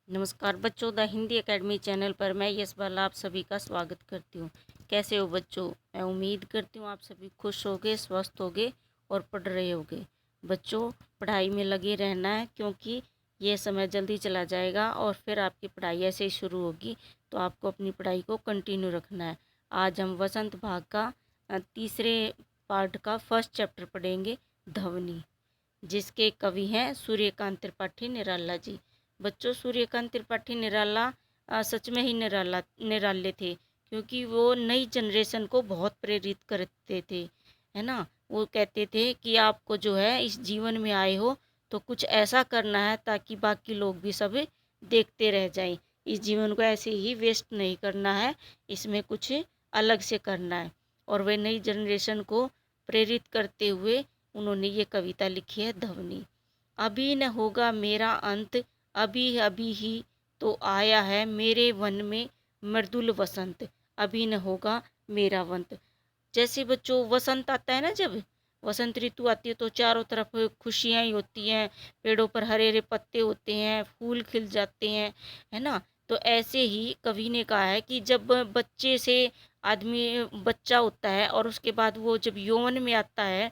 नमस्कार बच्चों, the Hindi academy channel पर मैं यश बाला आप सभी का स्वागत करती हूँ। कैसे हो बच्चों? मैं उम्मीद करती हूँ आप सभी खुश होगे, स्वस्थ होगे और पढ़ रहे होगे। बच्चों, पढ़ाई में लगे रहना है क्योंकि ये समय जल्दी चला जाएगा और फिर आपकी पढ़ाई ऐसे ही शुरू होगी, तो आपको अपनी पढ़ाई को कंटिन्यू रखना है। आज हम वसंत भाग का तीसरे पार्ट का फर्स्ट चैप्टर पढ़ेंगे, ध्वनि, जिसके कवि हैं सूर्यकांत त्रिपाठी निराला जी। बच्चों, सूर्यकांत त्रिपाठी निराला सच में ही निराले थे, क्योंकि वो नई जनरेशन को बहुत प्रेरित करते थे, है ना। वो कहते थे कि आपको जो है इस जीवन में आए हो तो कुछ ऐसा करना है ताकि बाकी लोग भी सब देखते रह जाएं। इस जीवन को ऐसे ही वेस्ट नहीं करना है, इसमें कुछ अलग से करना है। और वे नई जनरेशन को प्रेरित करते हुए उन्होंने ये कविता लिखी है, ध्वनि। अभी न होगा मेरा अंत, अभी अभी ही तो आया है मेरे वन में मृदुल वसंत, अभी न होगा मेरा वंत। जैसे बच्चों वसंत आता है ना, जब वसंत ऋतु आती है तो चारों तरफ खुशियाँ ही होती हैं, पेड़ों पर हरे हरे पत्ते होते हैं, फूल खिल जाते हैं, है ना। तो ऐसे ही कवि ने कहा है कि जब बच्चे से आदमी बच्चा होता है और उसके बाद वो जब यौवन में आता है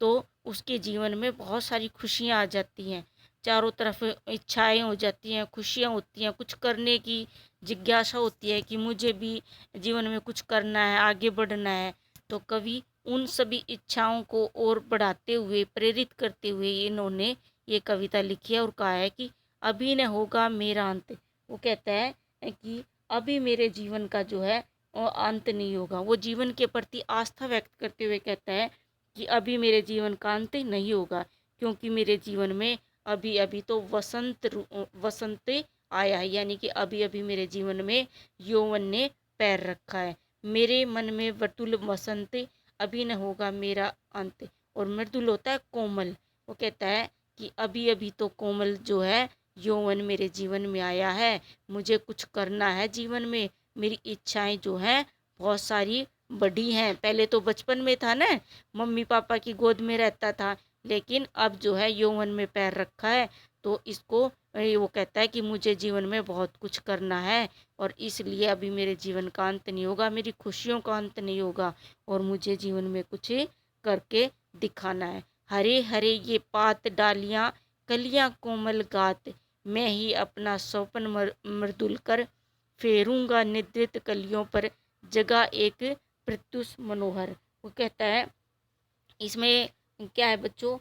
तो उसके जीवन में बहुत सारी खुशियाँ आ जाती हैं, चारों तरफ इच्छाएं हो जाती हैं, खुशियाँ होती हैं, कुछ करने की जिज्ञासा होती है कि मुझे भी जीवन में कुछ करना है, आगे बढ़ना है। तो कवि उन सभी इच्छाओं को और बढ़ाते हुए, प्रेरित करते हुए इन्होंने ये कविता लिखी है और कहा है कि अभी न होगा मेरा अंत। वो कहता है कि अभी मेरे जीवन का जो है वो अंत नहीं होगा। वो जीवन के प्रति आस्था व्यक्त करते हुए कहता है कि अभी मेरे जीवन का अंत नहीं होगा, क्योंकि मेरे जीवन में अभी अभी तो वसंत आया है, यानी कि अभी अभी मेरे जीवन में यौवन ने पैर रखा है। मेरे मन में वटुल वसंत, अभी न होगा मेरा अंत। और मृदुल होता है कोमल। वो कहता है कि अभी अभी तो कोमल जो है यौवन मेरे जीवन में आया है, मुझे कुछ करना है जीवन में, मेरी इच्छाएं जो हैं बहुत सारी बड़ी हैं। पहले तो बचपन में था ना, मम्मी पापा की गोद में रहता था, लेकिन अब जो है यौवन में पैर रखा है, तो इसको वो कहता है कि मुझे जीवन में बहुत कुछ करना है और इसलिए अभी मेरे जीवन का अंत नहीं होगा, मेरी खुशियों का अंत नहीं होगा और मुझे जीवन में कुछ करके दिखाना है। हरे हरे ये पात डालियाँ, कलियाँ कोमल गात, मैं ही अपना सौपन मृदुल कर, फेरूंगा निद्रित कलियों पर जगह एक प्रत्युष मनोहर। वो कहता है इसमें क्या है बच्चों,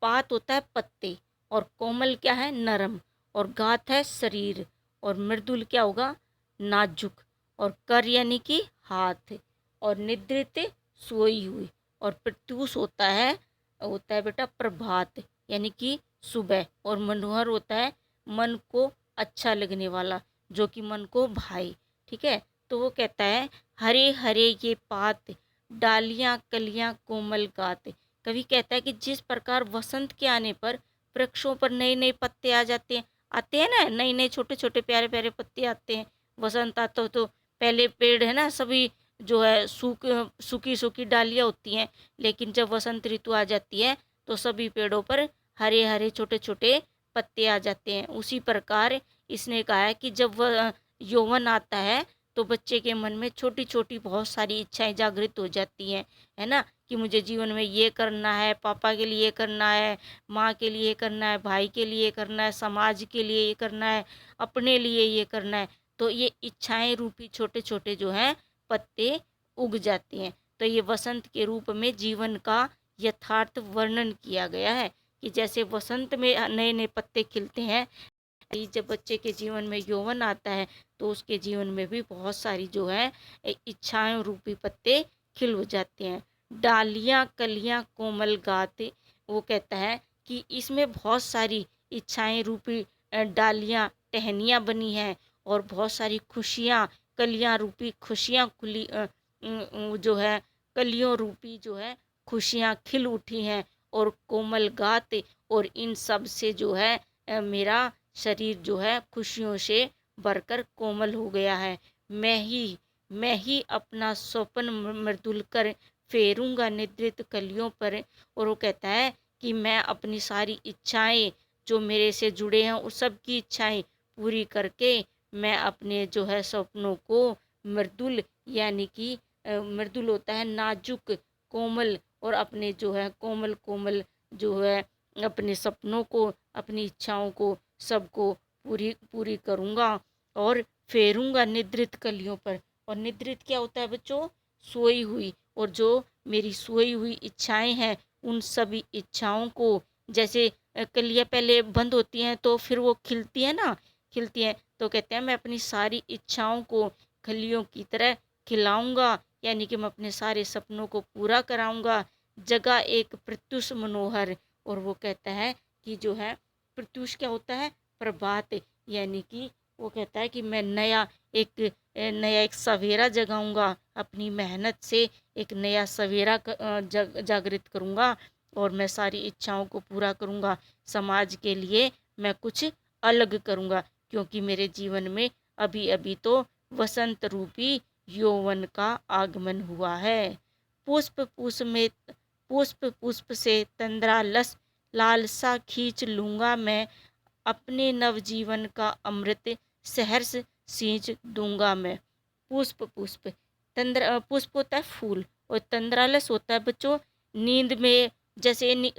पात होता है पत्ते, और कोमल क्या है, नरम, और गात है शरीर, और मृदुल क्या होगा, नाजुक, और कर यानी कि हाथ, और निद्रित सोई हुई, और प्रत्युष होता है बेटा प्रभात, यानी कि सुबह, और मनोहर होता है मन को अच्छा लगने वाला, जो कि मन को भाई। ठीक है। तो वो कहता है हरे हरे ये पात डालियाँ कलियाँ कोमल गात। कवि कहता है कि जिस प्रकार वसंत के आने पर वृक्षों पर नए नए पत्ते आ जाते हैं, आते हैं ना, नए नए छोटे छोटे प्यारे प्यारे पत्ते आते हैं। वसंत आता तो पहले पेड़ है ना सभी जो है सूखी सूखी डालियाँ होती हैं, लेकिन जब वसंत ऋतु आ जाती है तो सभी पेड़ों पर हरे हरे छोटे छोटे पत्ते आ जाते हैं। उसी प्रकार इसने कहा है कि जब वह यौवन आता है तो बच्चे के मन में छोटी छोटी बहुत सारी इच्छाएं जागृत हो जाती हैं, है ना, कि मुझे जीवन में ये करना है, पापा के लिए करना है, माँ के लिए करना है, भाई के लिए करना है, समाज के लिए ये करना है, अपने लिए ये करना है। तो ये इच्छाएं रूपी छोटे छोटे जो हैं पत्ते उग जाते हैं। तो ये वसंत के रूप में जीवन का यथार्थ वर्णन किया गया है कि जैसे वसंत में नए नए पत्ते खिलते हैं, जब बच्चे के जीवन में यौवन आता है तो उसके जीवन में भी बहुत सारी जो है इच्छाएं रूपी पत्ते खिल हो जाते हैं। डालियाँ कलियाँ कोमल गाते, वो कहता है कि इसमें बहुत सारी इच्छाएं रूपी डालियाँ टहनियाँ बनी हैं और बहुत सारी खुशियाँ, कलियाँ रूपी खुशियाँ जो है कलियों रूपी जो है खुशियाँ खिल उठी हैं, और कोमल गाते, और इन सब से जो है मेरा शरीर जो है खुशियों से भरकर कोमल हो गया है। मैं ही अपना स्वप्न मृदुल कर, फेरूंगा निद्रित कलियों पर। और वो कहता है कि मैं अपनी सारी इच्छाएं जो मेरे से जुड़े हैं उस सब की इच्छाएं पूरी करके मैं अपने जो है सपनों को मृदुल यानी कि मृदुल होता है नाजुक, कोमल, और अपने जो है कोमल कोमल जो है अपने सपनों को, अपनी इच्छाओं को सबको पूरी पूरी करूँगा और फेरूँगा निद्रित कलियों पर। और निद्रित क्या होता है बच्चों? सोई हुई। और जो मेरी सोई हुई इच्छाएं हैं उन सभी इच्छाओं को, जैसे कलियां पहले बंद होती हैं तो फिर वो खिलती है ना, खिलती हैं, तो कहते हैं मैं अपनी सारी इच्छाओं को कलियों की तरह खिलाऊंगा, यानी कि मैं अपने सारे सपनों को पूरा कराऊंगा। जगह एक प्रत्युष मनोहर। और वो कहता है कि जो है प्रत्युष क्या होता है? प्रभात, यानी कि वो कहता है कि मैं नया एक सवेरा जगाऊंगा, अपनी मेहनत से एक नया सवेरा जागृत करूंगा और मैं सारी इच्छाओं को पूरा करूंगा। समाज के लिए मैं कुछ अलग करूंगा, क्योंकि मेरे जीवन में अभी अभी तो वसंत रूपी यौवन का आगमन हुआ है। पुष्प पुष्प से तंद्रा लालसा खींच लूंगा मैं, अपने नवजीवन का अमृत सहर्ष सींच दूंगा मैं। पुष्प पुष्प पुष्प होता है फूल, और तंद्रालस होता है बच्चों नींद में, जैसे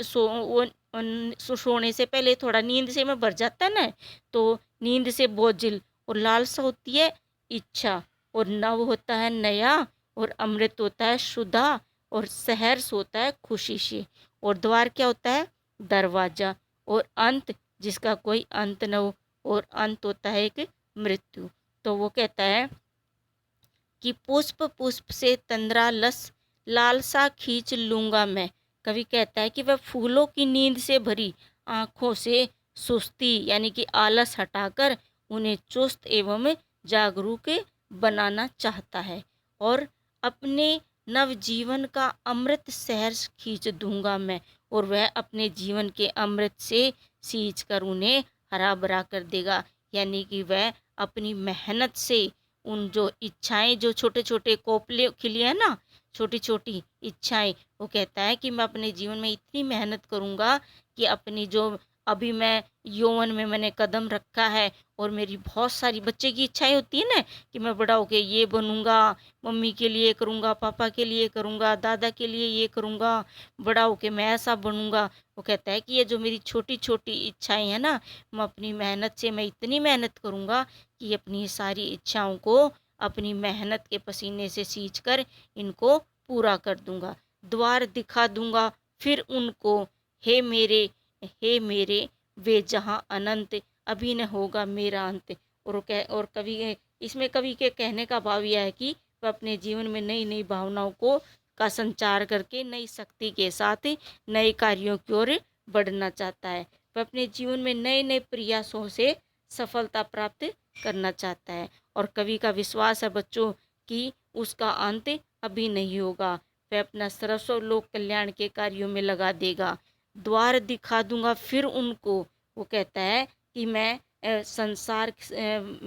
सोने से पहले थोड़ा नींद से में भर जाता है ना, तो नींद से बोझिल। और लालसा होती है इच्छा, और नव होता है नया, और अमृत होता है शुद्धा, और सहर्ष होता है खुशी से। और द्वार क्या होता है? दरवाजा। और अंत जिसका कोई अंत न हो, और अंत होता है एक मृत्यु। तो वो कहता है कि पुष्प पुष्प से तंद्रा लालसा खींच लूंगा मैं। कवि कहता है कि वह फूलों की नींद से भरी आंखों से सुस्ती यानी कि आलस हटाकर उन्हें चुस्त एवं जागरूक बनाना चाहता है, और अपने नवजीवन का अमृत सहर्ष खींच दूंगा मैं। और वह अपने जीवन के अमृत से सींच कर उन्हें हरा भरा कर देगा, यानी कि वह अपनी मेहनत से उन जो इच्छाएं, जो छोटे छोटे कोपले खिली है ना, छोटी छोटी इच्छाएं, वो कहता है कि मैं अपने जीवन में इतनी मेहनत करूँगा कि अपनी जो अभी मैं यौवन में मैंने कदम रखा है, और मेरी बहुत सारी बच्चे की इच्छाएं होती है ना कि मैं बड़ा होके ये बनूंगा, मम्मी के लिए करूँगा, पापा के लिए करूँगा, दादा के लिए ये करूँगा, बड़ा होके मैं ऐसा बनूंगा। वो कहता है कि ये जो मेरी छोटी छोटी इच्छाएं हैं ना, मैं अपनी मेहनत से मैं इतनी मेहनत करूँगा कि अपनी सारी इच्छाओं को अपनी मेहनत के पसीने से सींच कर इनको पूरा कर दूंगा। द्वार दिखा दूंगा फिर उनको, हे मेरे हे मेरे वे जहाँ अनंत, अभी न होगा मेरा अंत। और कवि इसमें कवि के कहने का भाव यह है कि वह अपने जीवन में नई नई भावनाओं को का संचार करके नई शक्ति के साथ नए कार्यों की ओर बढ़ना चाहता है। वह अपने जीवन में नए नए प्रयासों से सफलता प्राप्त करना चाहता है। और कवि का विश्वास है बच्चों कि उसका अंत अभी नहीं होगा, वह अपना सर्वस्व लोक कल्याण के कार्यों में लगा देगा। द्वार दिखा दूंगा फिर उनको। वो कहता है कि मैं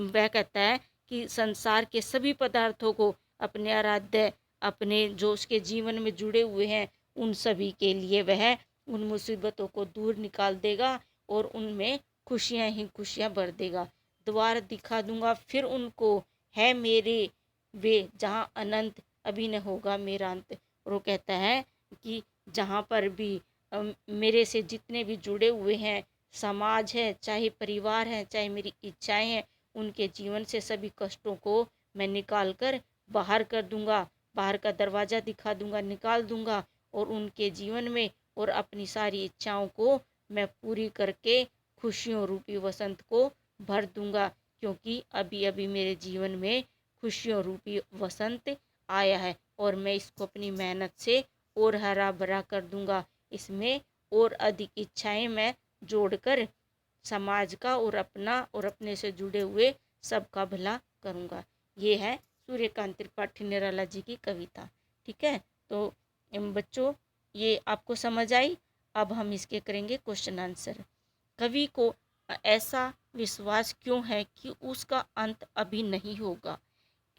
वह कहता है कि संसार के सभी पदार्थों को अपने आराध्य, अपने जो उसके जीवन में जुड़े हुए हैं उन सभी के लिए वह उन मुसीबतों को दूर निकाल देगा और उनमें खुशियां ही खुशियां भर देगा। द्वार दिखा दूंगा फिर उनको, है मेरे वे जहाँ अनंत, अभी न होगा मेरा अंत। और वो कहता है कि जहाँ पर भी मेरे से जितने भी जुड़े हुए हैं, समाज है, चाहे परिवार है, चाहे मेरी इच्छाएं हैं, उनके जीवन से सभी कष्टों को मैं निकाल कर बाहर कर दूंगा, बाहर का दरवाज़ा दिखा दूंगा, निकाल दूंगा, और उनके जीवन में और अपनी सारी इच्छाओं को मैं पूरी करके खुशियों रूपी वसंत को भर दूंगा, क्योंकि अभी अभी मेरे जीवन में खुशियों रूपी वसंत आया है और मैं इसको अपनी मेहनत से और हरा भरा कर दूंगा। इसमें और अधिक इच्छाएं मैं जोड़कर समाज का और अपना और अपने से जुड़े हुए सबका भला करूंगा। ये है सूर्यकांत त्रिपाठी निराला जी की कविता। ठीक है, तो बच्चों ये आपको समझ आई। अब हम इसके करेंगे क्वेश्चन आंसर। कवि को ऐसा विश्वास क्यों है कि उसका अंत अभी नहीं होगा?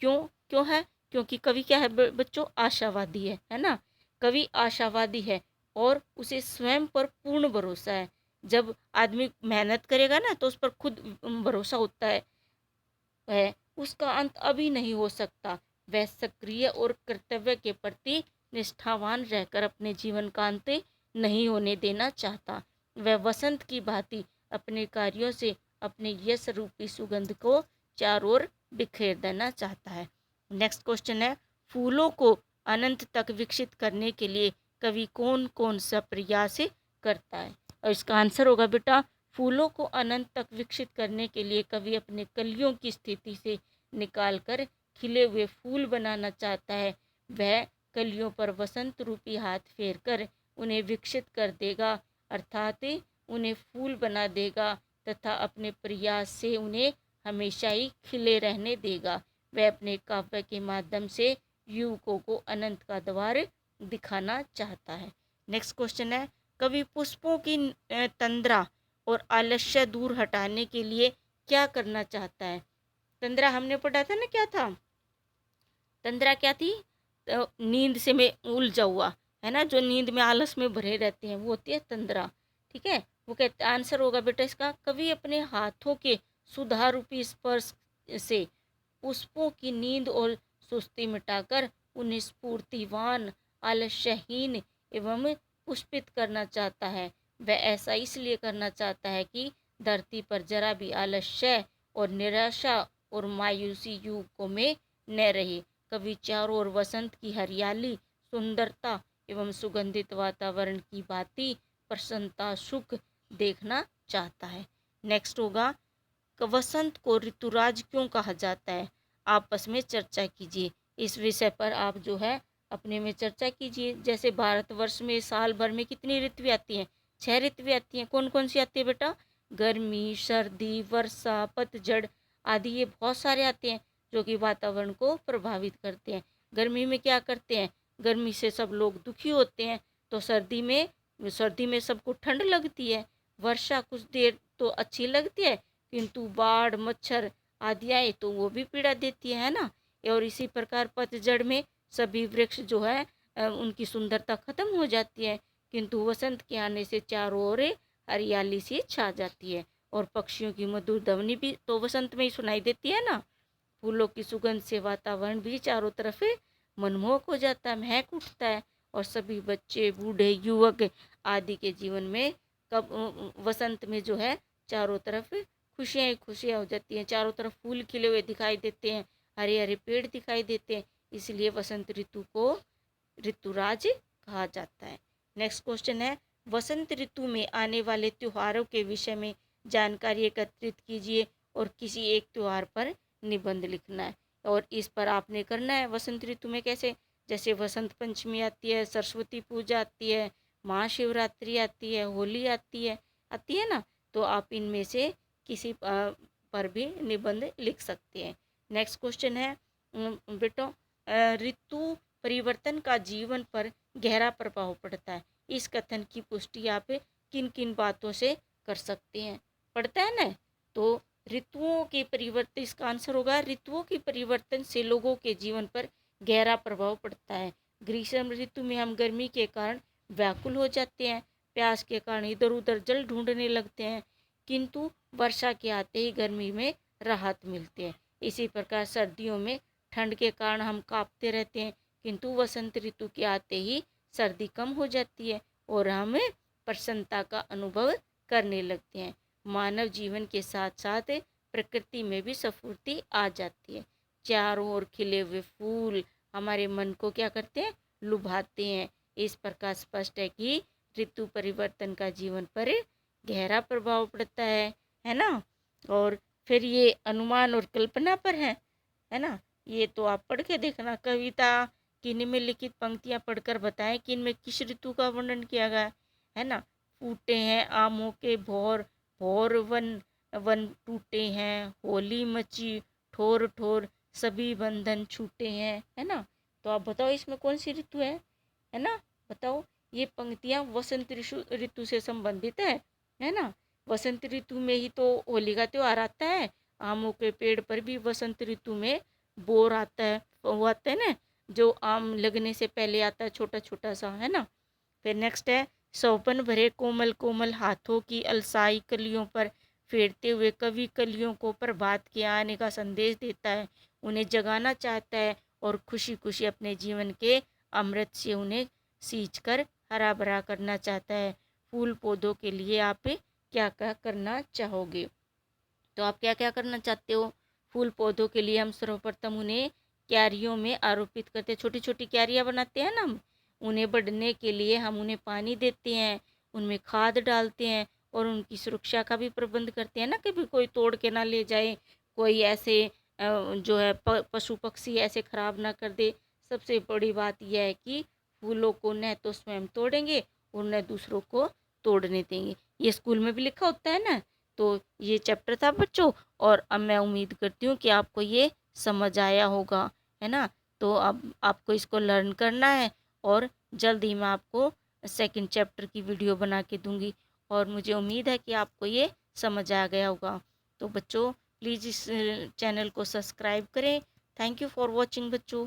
क्यों क्यों है? क्योंकि कवि क्या है बच्चों? आशावादी है ना। कवि आशावादी है और उसे स्वयं पर पूर्ण भरोसा है जब आदमी मेहनत करेगा ना तो उस पर खुद भरोसा होता है, उसका अंत अभी नहीं हो सकता। वह सक्रिय और कर्तव्य के प्रति निष्ठावान रहकर अपने जीवन का अंत नहीं होने देना चाहता। वह वसंत की भांति अपने कार्यों से अपने यश रूपी सुगंध को चारों ओर बिखेर देना चाहता है। नेक्स्ट क्वेश्चन है, फूलों को अनंत तक विकसित करने के लिए कवि कौन कौन सा प्रयास करता है? और इसका आंसर होगा बेटा, फूलों को अनंत तक विकसित करने के लिए कवि अपने कलियों की स्थिति से निकालकर खिले हुए फूल बनाना चाहता है। वह कलियों पर वसंत रूपी हाथ फेरकर उन्हें विकसित कर देगा, अर्थात उन्हें फूल बना देगा तथा अपने प्रयास से उन्हें हमेशा ही खिले रहने देगा। वह अपने काव्य के माध्यम से युवकों को अनंत का द्वार दिखाना चाहता है। नेक्स्ट क्वेश्चन है, कवि पुष्पों की तंद्रा और आलस्य दूर हटाने के लिए क्या करना चाहता है? तंद्रा हमने पढ़ा था ना, क्या था तंद्रा? क्या थी? तो नींद से में उलझा हुआ है ना, जो नींद में आलस में भरे रहते हैं, वो होती है तंद्रा। ठीक है, वो कहते आंसर होगा बेटा इसका, कवि अपने हाथों के सुधा रूपी स्पर्श से पुष्पों की नींद और सुस्ती मिटाकर उन्हें स्फूर्तिवान, आलस्यहीन एवं पुष्पित करना चाहता है। वह ऐसा इसलिए करना चाहता है कि धरती पर जरा भी आलस्य और निराशा और मायूसी युवकों में न रहे। कवि चारों ओर वसंत की हरियाली, सुंदरता एवं सुगंधित वातावरण की भांति प्रसन्नता सुख देखना चाहता है। नेक्स्ट होगा, वसंत को ऋतुराज क्यों कहा जाता है? आपस में चर्चा कीजिए। इस विषय पर आप जो है अपने में चर्चा कीजिए। जैसे भारतवर्ष में साल भर में कितनी ऋतुएं आती हैं? 6 ऋतुएं आती हैं। कौन कौन सी आती है बेटा? गर्मी, सर्दी, वर्षा, पतझड़ आदि, ये बहुत सारे आते हैं जो कि वातावरण को प्रभावित करते हैं। गर्मी में क्या करते हैं? गर्मी से सब लोग दुखी होते हैं, तो सर्दी में सबको ठंड लगती है। वर्षा कुछ देर तो अच्छी लगती है, किंतु बाढ़, मच्छर आदि आए तो वो भी पीड़ा देती है ना। और इसी प्रकार पतझड़ में सभी वृक्ष जो है उनकी सुंदरता खत्म हो जाती है, किंतु वसंत के आने से चारों ओर हरियाली सी छा जाती है और पक्षियों की मधुर ध्वनि भी तो वसंत में ही सुनाई देती है ना। फूलों की सुगंध से वातावरण भी चारों तरफ मनमोहक हो जाता है, महक उठता है और सभी बच्चे, बूढ़े, युवक आदि के जीवन में कब वसंत में जो है चारों तरफ खुशियाँ ही खुशियाँ हो जाती हैं। चारों तरफ फूल खिले हुए दिखाई देते हैं, हरे हरे पेड़ दिखाई देते हैं, इसलिए वसंत ऋतु को ऋतुराज कहा जाता है। नेक्स्ट क्वेश्चन है, वसंत ऋतु में आने वाले त्योहारों के विषय में जानकारी एकत्रित कीजिए और किसी एक त्योहार पर निबंध लिखना है। और इस पर आपने करना है वसंत ऋतु में कैसे, जैसे वसंत पंचमी आती है, सरस्वती पूजा आती है, महाशिवरात्रि आती है, होली आती है ना, तो आप इनमें से किसी पर भी निबंध लिख सकते हैं। नेक्स्ट क्वेश्चन है बेटो, ऋतु परिवर्तन का जीवन पर गहरा प्रभाव पड़ता है। इस कथन की पुष्टि आप किन किन बातों से कर सकते हैं? पड़ता है ना, तो ऋतुओं के परिवर्तन, इसका आंसर होगा ऋतुओं के परिवर्तन से लोगों के जीवन पर गहरा प्रभाव पड़ता है। ग्रीष्म ऋतु में हम गर्मी के कारण व्याकुल हो जाते हैं, प्यास के कारण इधर उधर जल ढूंढने लगते हैं, किंतु वर्षा के आते ही गर्मी में राहत मिलती है। इसी प्रकार सर्दियों में ठंड के कारण हम कांपते रहते हैं, किंतु वसंत ऋतु के आते ही सर्दी कम हो जाती है और हम प्रसन्नता का अनुभव करने लगते हैं। मानव जीवन के साथ साथ प्रकृति में भी स्फूर्ति आ जाती है। चारों ओर खिले हुए फूल हमारे मन को क्या करते हैं? लुभाते हैं। इस प्रकार स्पष्ट है कि ऋतु परिवर्तन का जीवन पर गहरा प्रभाव पड़ता है ना। और फिर ये अनुमान और कल्पना पर है ना। ये तो आप पढ़ के देखना। कविता की निम्नलिखित पंक्तियां पढ़कर बताएं कि इनमें किस ऋतु का वर्णन किया गया है ना। फूटे हैं आमों के भौर, भौर वन वन टूटे हैं, होली मची ठोर ठोर, सभी बंधन छूटे हैं, है ना। तो आप बताओ इसमें कौन सी ऋतु है ना, बताओ। ये पंक्तियां वसंत ऋतु से संबंधित है ना। वसंत ऋतु में ही तो होली का त्योहार आता है। आमों के पेड़ पर भी वसंत ऋतु में बोर आता है, वो आता है ना, जो आम लगने से पहले आता है, छोटा छोटा सा, है ना। फिर नेक्स्ट है, सौपन भरे कोमल कोमल हाथों की अलसाई कलियों पर फेरते हुए कवि कलियों को प्रभात के आने का संदेश देता है, उन्हें जगाना चाहता है और खुशी खुशी अपने जीवन के अमृत से उन्हें सींच कर हरा भरा करना चाहता है। फूल पौधों के लिए आप क्या क्या करना चाहोगे? तो आप क्या क्या करना चाहते हो? फूल पौधों के लिए हम सर्वप्रथम उन्हें क्यारियों में आरोपित करते हैं, छोटी छोटी क्यारियाँ बनाते हैं ना हम, उन्हें बढ़ने के लिए हम उन्हें पानी देते हैं, उनमें खाद डालते हैं और उनकी सुरक्षा का भी प्रबंध करते हैं ना, कभी कोई तोड़ के ना ले जाए, कोई ऐसे जो है पशु पक्षी ऐसे खराब ना कर दे। सबसे बड़ी बात यह है कि फूलों को न तो स्वयं तोड़ेंगे और न दूसरों को तोड़ने देंगे। ये स्कूल में भी लिखा होता है ना। तो ये चैप्टर था बच्चों, और अब मैं उम्मीद करती हूँ कि आपको ये समझ आया होगा, है ना। तो अब आपको इसको लर्न करना है और जल्द ही मैं आपको सेकंड चैप्टर की वीडियो बना के दूंगी, और मुझे उम्मीद है कि आपको ये समझ आ गया होगा। तो बच्चों प्लीज़ इस चैनल को सब्सक्राइब करें। थैंक यू फॉर वॉचिंग बच्चों।